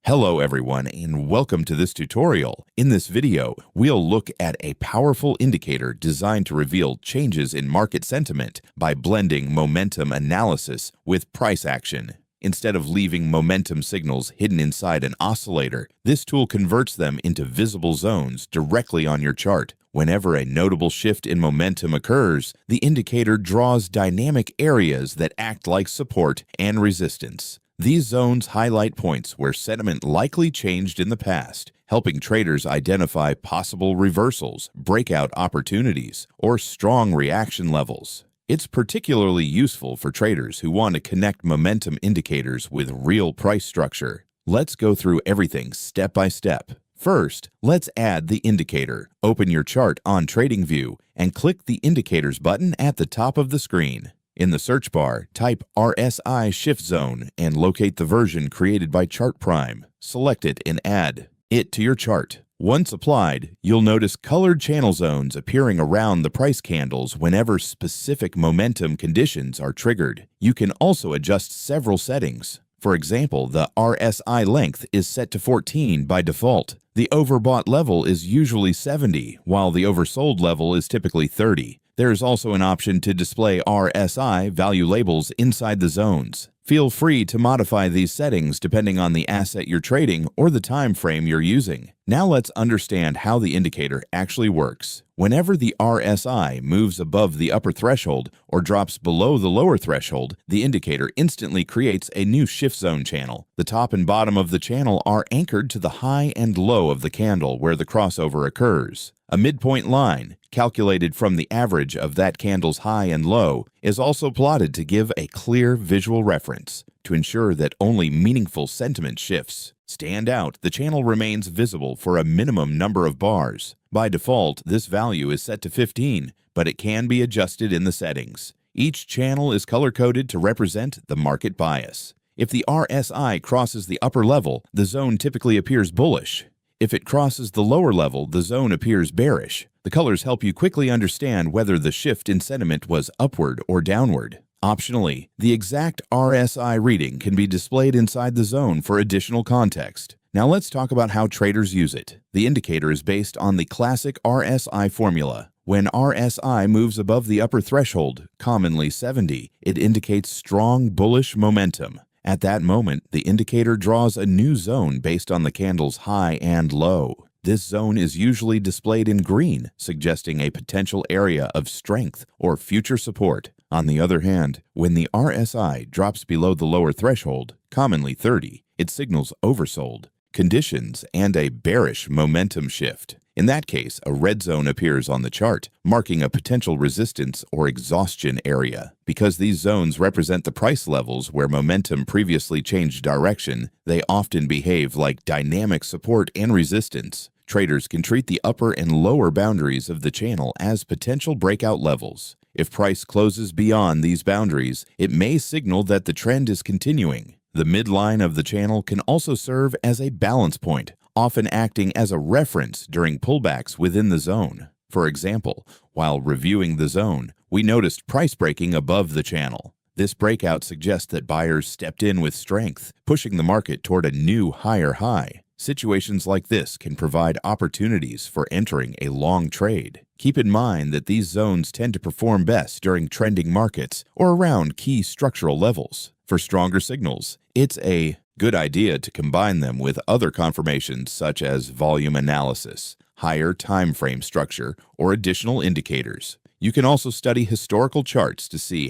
Hello everyone and welcome to this tutorial. In this video, we'll look at a powerful indicator designed to reveal changes in market sentiment by blending momentum analysis with price action. Instead of leaving momentum signals hidden inside an oscillator, this tool converts them into visible zones directly on your chart. Whenever a notable shift in momentum occurs, the indicator draws dynamic areas that act like support and resistance. These zones highlight points where sentiment likely changed in the past, helping traders identify possible reversals, breakout opportunities, or strong reaction levels. It's particularly useful for traders who want to connect momentum indicators with real price structure. Let's go through everything step by step. First, let's add the indicator. Open your chart on TradingView and click the Indicators button at the top of the screen. In the search bar, type RSI Shift Zone and locate the version created by Chart Prime. Select it and add it to your chart. Once applied, you'll notice colored channel zones appearing around the price candles whenever specific momentum conditions are triggered. You can also adjust several settings. For example, the RSI length is set to 14 by default. The overbought level is usually 70, while the oversold level is typically 30. There is also an option to display RSI value labels inside the zones. Feel free to modify these settings depending on the asset you're trading or the time frame you're using. Now let's understand how the indicator actually works. Whenever the RSI moves above the upper threshold or drops below the lower threshold, the indicator instantly creates a new shift zone channel. The top and bottom of the channel are anchored to the high and low of the candle where the crossover occurs. A midpoint line, calculated from the average of that candle's high and low, is also plotted to give a clear visual reference to ensure that only meaningful sentiment shifts stand out. The channel remains visible for a minimum number of bars. By default, this value is set to 15, but it can be adjusted in the settings. Each channel is color-coded to represent the market bias. If the RSI crosses the upper level, the zone typically appears bullish. If it crosses the lower level, the zone appears bearish. The colors help you quickly understand whether the shift in sentiment was upward or downward. Optionally, the exact RSI reading can be displayed inside the zone for additional context. Now let's talk about how traders use it. The indicator is based on the classic RSI formula. When RSI moves above the upper threshold, commonly 70, it indicates strong bullish momentum. At that moment, the indicator draws a new zone based on the candle's high and low. This zone is usually displayed in green, suggesting a potential area of strength or future support. On the other hand, when the RSI drops below the lower threshold, commonly 30, it signals oversold conditions and a bearish momentum shift. In that case, a red zone appears on the chart, marking a potential resistance or exhaustion area. Because these zones represent the price levels where momentum previously changed direction, they often behave like dynamic support and resistance. Traders can treat the upper and lower boundaries of the channel as potential breakout levels. If price closes beyond these boundaries, it may signal that the trend is continuing. The midline of the channel can also serve as a balance point, often acting as a reference during pullbacks within the zone. For example, while reviewing the zone, we noticed price breaking above the channel. This breakout suggests that buyers stepped in with strength, pushing the market toward a new higher high. Situations like this can provide opportunities for entering a long trade. Keep in mind that these zones tend to perform best during trending markets or around key structural levels. For stronger signals, it's a good idea to combine them with other confirmations such as volume analysis, higher time frame structure, or additional indicators. You can also study historical charts to see